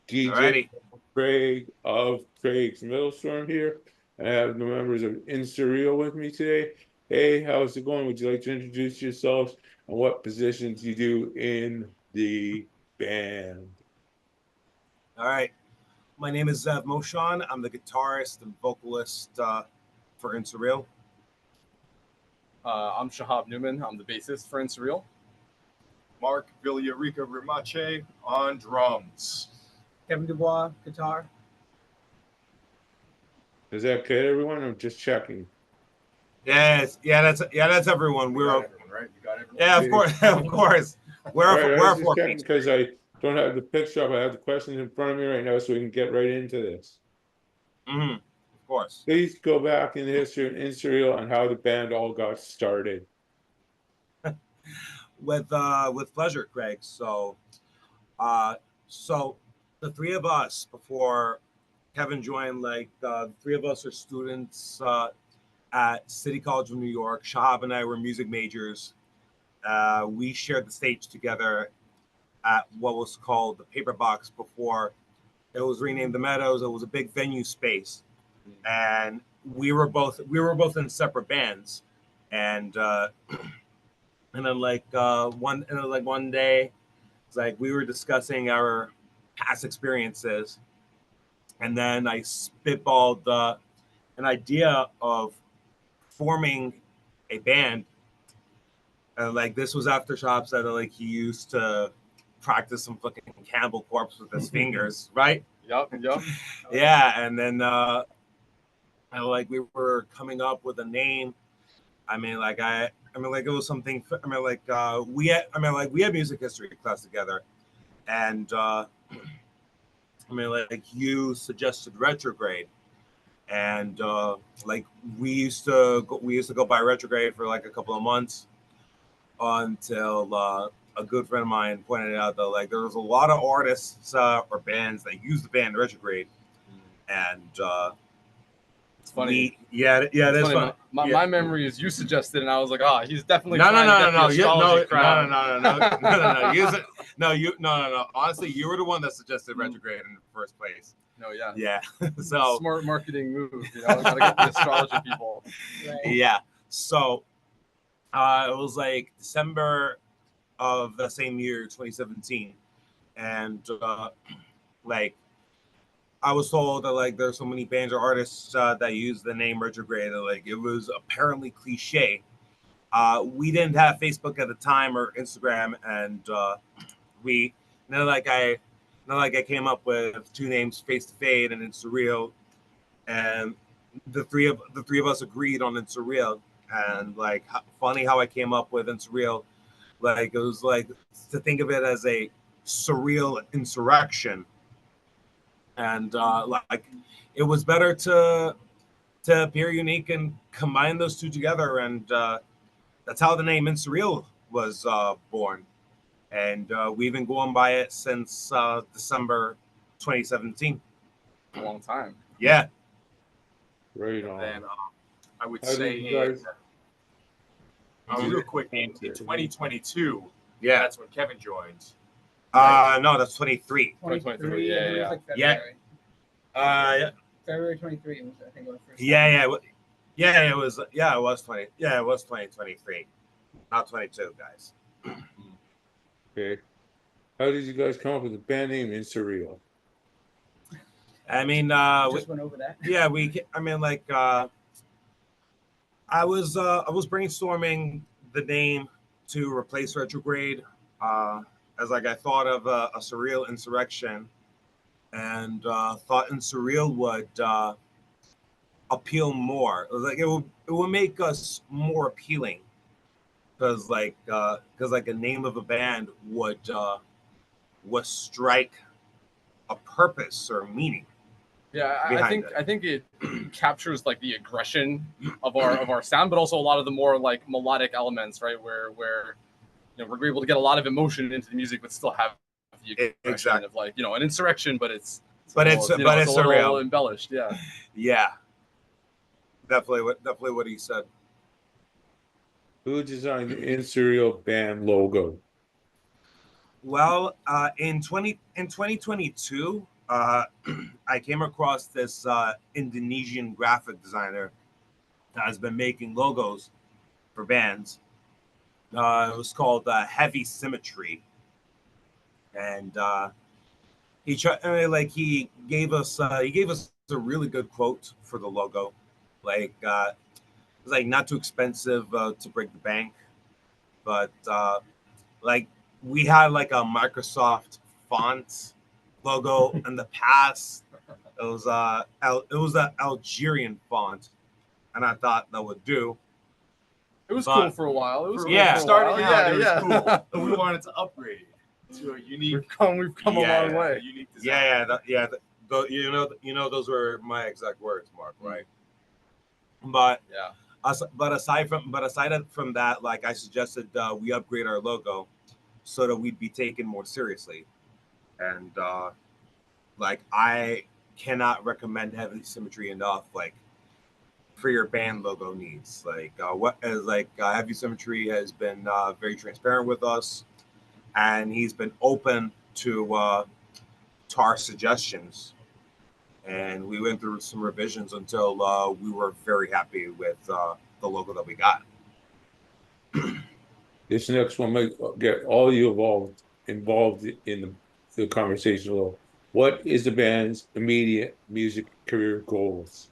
DJ Alrighty. Craig of Craig's Middle Storm here. I have the members of Insurreal with me today. Hey, how's it going? Would you like to introduce yourselves and what positions you do in the band? All right. My name is Zev Moshan. I'm the guitarist and vocalist for Insurreal. I'm Shahab Newman. I'm the bassist for Insurreal. Mark Villarica Rimache on drums. Kevin Dubois, guitar. Is that good, everyone? I'm just checking. Yes, that's everyone. You got everyone, right? You got everyone? Yeah, of course, of course. We're All right, I we're was a just four checking piece. because I don't have the picture up. I have the questions in front of me right now, so we can get right into this. Of course. Please go back in the history of Insurreal and how the band all got started. With pleasure, Craig. So the three of us before Kevin joined, the three of us are students at City College of New York. Shahab and I were music majors. We shared the stage together at what was called the Paper Box before it was renamed the Meadows. It was a big venue space, and we were both in separate bands, and then one day, it's like we were discussing our past experiences, and then I spitballed an idea of forming a band. And this was after Shop said that he used to practice some fucking Cannibal Corpse with his fingers, right? Yep. Yeah, and then we were coming up with a name. It was something. We had music history class together, and you suggested Retrograde, and we used to go by Retrograde for a couple of months until a good friend of mine pointed out that there was a lot of artists or bands that used the band Retrograde, and it's funny. That's funny. My memory is you suggested, and I was like, he's definitely no. Honestly, you were the one that suggested Retrograde in the first place. No, yeah. Yeah. So smart marketing move. Gotta get the astrology people. Right. Yeah. So it was December of the same year, 2017, and I was told that there's so many bands or artists that use the name Retrograde that it was apparently cliche. We didn't have Facebook at the time or Instagram, and I came up with two names, Face to Fade and Insurreal, and the three of us agreed on Insurreal. And funny how I came up with Insurreal, it was to think of it as a surreal insurrection, and it was better to appear unique and combine those two together, and that's how the name Insurreal was born, and we've been going by it since December 2017. A long time. Yeah. Right on. Then I would How did say you guys- real quick, in 2022, Yeah. that's when Kevin joined. No, that's 23. 2023, I think it yeah. was Yeah. February. Yeah. February 23 was, I think, when it first It was 20. Yeah, it was 2023, not 22, guys. Okay. How did you guys come up with the band name Insurreal? just went over that. Yeah, I was brainstorming the name to replace Retrograde, as I thought of a surreal insurrection, and thought Insurreal would appeal more. It would make us more appealing, because a name of a band would strike a purpose or meaning. Yeah, behind I think it captures the aggression of our sound, but also a lot of the more melodic elements, right? Where we're able to get a lot of emotion into the music, but still have the aggression Exactly. of an insurrection, but it's it's a little surreal. embellished. Yeah. Yeah, definitely what he said. Who designed the Insurreal band logo? Well, in 2022, I came across this Indonesian graphic designer that has been making logos for bands. It was called Heavy Symmetry, and he gave us a really good quote for the logo. It's like not too expensive to break the bank, but like we had like a Microsoft font logo in the past. It was an Algerian font, and I thought that would do. It was But- cool for a while. It was cool Yeah. for a Starting while. out, it was yeah. cool, but we wanted to upgrade to a unique. We've come a long way. Unique design. Those were my exact words, Mark. Right. But Yeah. aside from that, like I suggested, we upgrade our logo so that we'd be taken more seriously, and like I cannot recommend Heavy Symmetry enough. Like for your band logo needs, Heavy Symmetry has been very transparent with us, and he's been open to our suggestions. And we went through some revisions until we were very happy with the logo that we got. This next one might get all you involved in the conversation a little. What is the band's immediate music career goals?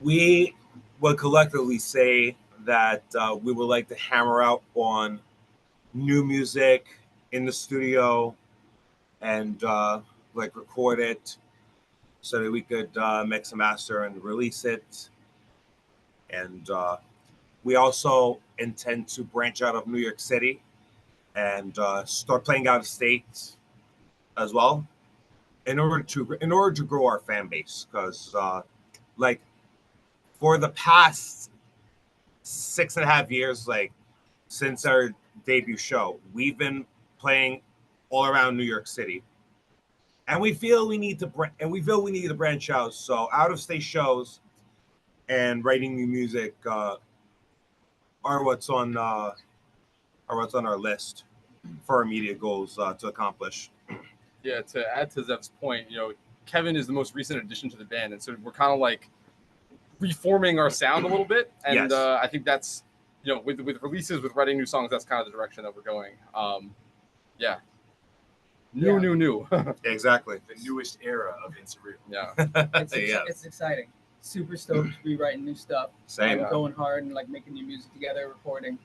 We would collectively say that we would like to hammer out on new music in the studio and record it so that we could mix and master and release it. And we also intend to branch out of New York City and start playing out of state as well in order to grow our fan base, because for the past 6.5 years, like since our debut show, we've been playing all around New York City, and we feel we need to branch out. So out of state shows and writing new music are what's on our list for our immediate goals to accomplish. Yeah, to add to Zev's point, Kevin is the most recent addition to the band, and so we're kind of like reforming our sound a little bit. And Yes. I think that's, with releases, with writing new songs, that's kind of the direction that we're going. Yeah. New. Exactly. The newest era of Insurreal. Yeah. It's exciting. Super stoked to be writing new stuff. Same. And going hard and like making new music together, recording.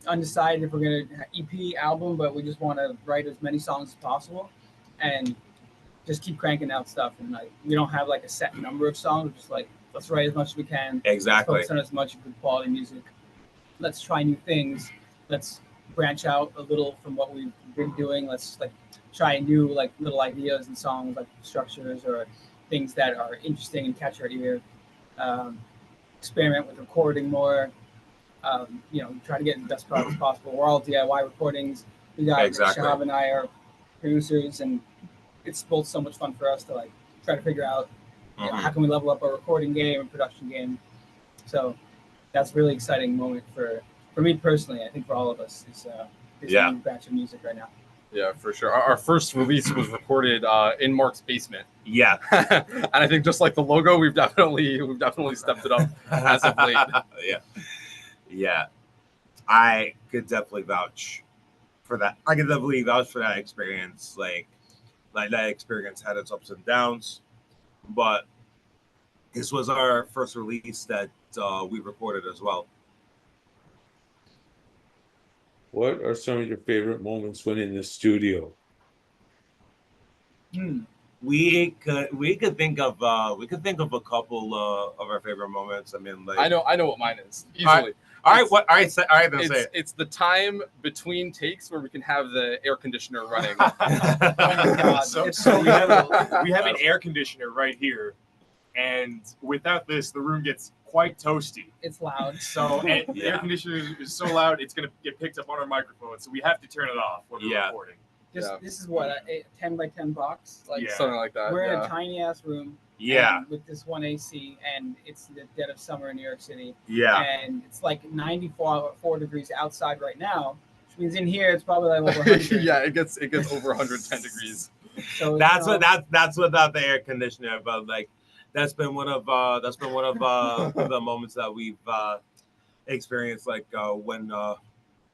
Undecided if we're gonna EP album, but we just want to write as many songs as possible and just keep cranking out stuff. And like we don't have like a set number of songs. We're just like, let's write as much as we can. Exactly. Focus on as much good quality music. Let's try new things. Let's branch out a little from what we've been doing. Let's like try new like little ideas and songs, like structures or things that are interesting and catch our ear. Experiment with recording more. Try to get the best product as possible. We're all DIY recordings. We got Exactly. Shahab and I are producers, and it's both so much fun for us to like try to figure out how can we level up our recording game and production game. So that's a really exciting moment for me personally. I think for all of us is Yeah. new batch of music right now. Yeah, for sure. Our first release was recorded in Mark's basement. Yeah. And I think just like the logo, we've definitely stepped it up as of late. Yeah. I could definitely vouch for that. I could definitely vouch for that experience. Like that experience had its ups and downs, but this was our first release that we recorded as well. What are some of your favorite moments when in the studio? We could think of a couple of our favorite moments. I mean, like I know what mine is easily. All right. Then say it. It's the time between takes where we can have the air conditioner running. Oh my God. So It's we have an air conditioner right here, and without this, the room gets quite toasty. It's loud. So and the air conditioner is so loud, it's gonna get picked up on our microphone. So we have to turn it off when we're recording. This is what a 10 by 10 box. Like Yeah. Something like that. we're in yeah. a tiny ass room. Yeah. and with this one AC, and it's the dead of summer in New York City. Yeah. And it's like 94 degrees outside right now, which means in here it's probably like over 100. Yeah, it gets over 110 degrees. So That's that's without the air conditioner, but like that's been one of the moments that we've experienced like when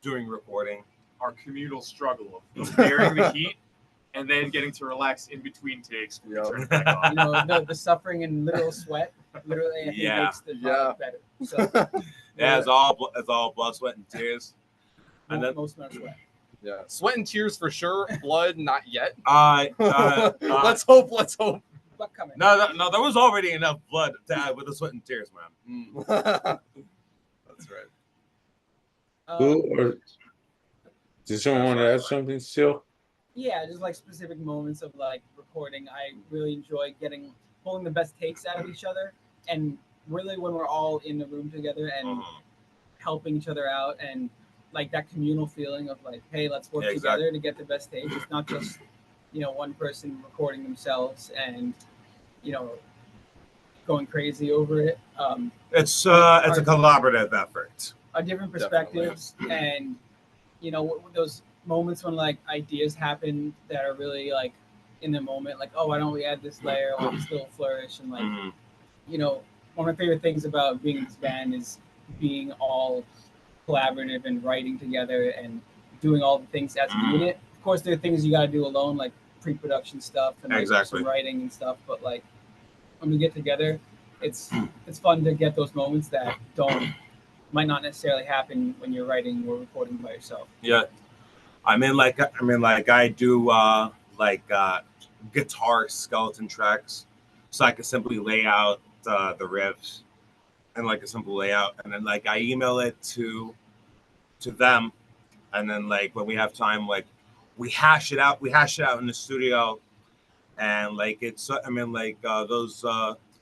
doing recording. Our communal struggle of bearing the heat and then getting to relax in between takes. Yeah. Turn it back on. the suffering and literal sweat literally I think Yeah. makes the product better. So Yeah, it's all blood, sweat, and tears. And then most men sweat. Yeah, sweat and tears for sure. Blood, not yet. let's Let's hope. Let's hope. Butt coming. no, there was already enough blood to add with the sweat and tears, man. That's right. Who or does someone want to add something still? Yeah, just like specific moments of like recording. I really enjoy pulling the best takes out of each other, and really when we're all in the room together and helping each other out, and like that communal feeling of like, hey, let's work together to get the best takes. It's not just one person recording themselves and going crazy over it. It's a collaborative effort. A different perspectives and those moments when like ideas happen that are really like in the moment, like, oh, why don't we add this layer or this little flourish, and like one of my favorite things about being in this band is being all collaborative and writing together and doing all the things as a unit. Of course, there are things you got to do alone, like pre-production stuff and like some writing and stuff, but like when we get together, it's fun to get those moments that might not necessarily happen when you're writing or recording by yourself. Yeah, I mean, I do guitar skeleton tracks, so I can simply lay out the riffs and like a simple layout, and then like I email it to them, and then like when we have time, like we hash it out in the studio, and like those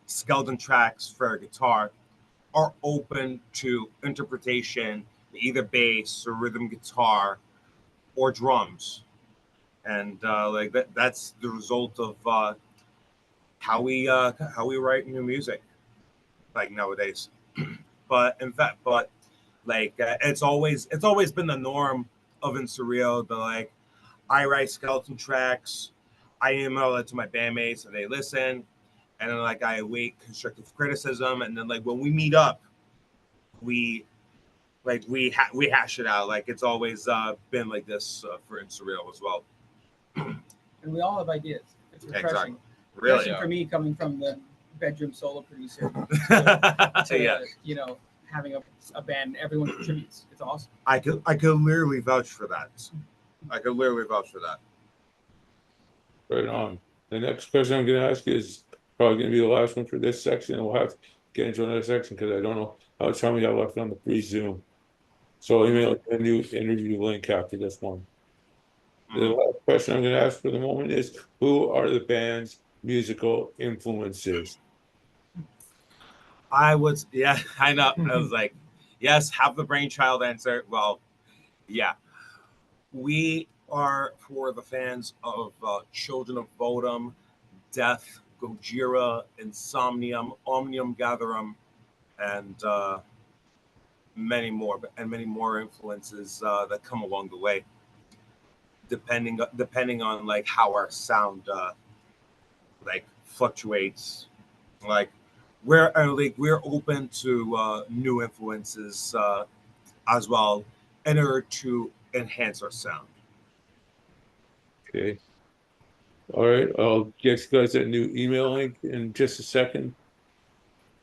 skeleton tracks for a guitar are open to interpretation, either bass or rhythm guitar or drums, and that's the result of how we write new music like nowadays. But like it's always been the norm of Insurreal. But like I write skeleton tracks, I email it to my bandmates and they listen, and then like I await constructive criticism, and then like when we meet up, we hash it out. Like it's always been like this for Insurreal as well. And we all have ideas. It's refreshing. Exactly. Really, Especially for me, coming from the bedroom solo producer to having a band, everyone contributes. It's awesome. I could literally vouch for that. Right on. The next question I'm going to ask is probably going to be the last one for this section, and we'll have to get into another section because I don't know how much time we got left on the pre-Zoom. So I'll email a new interview link after this one. The last question I'm going to ask for the moment is, who are the band's musical influences? I know. I was like, yes, have the brainchild answer. Well, yeah. We are for the fans of Children of Bodom, Death, Gojira, Insomnium, Omnium Gatherum, and many more influences that come along the way, depending on like how our sound like fluctuates. Like we're open to new influences as well in order to enhance our sound. Okay. All right. I'll get you guys that new email link in just a second.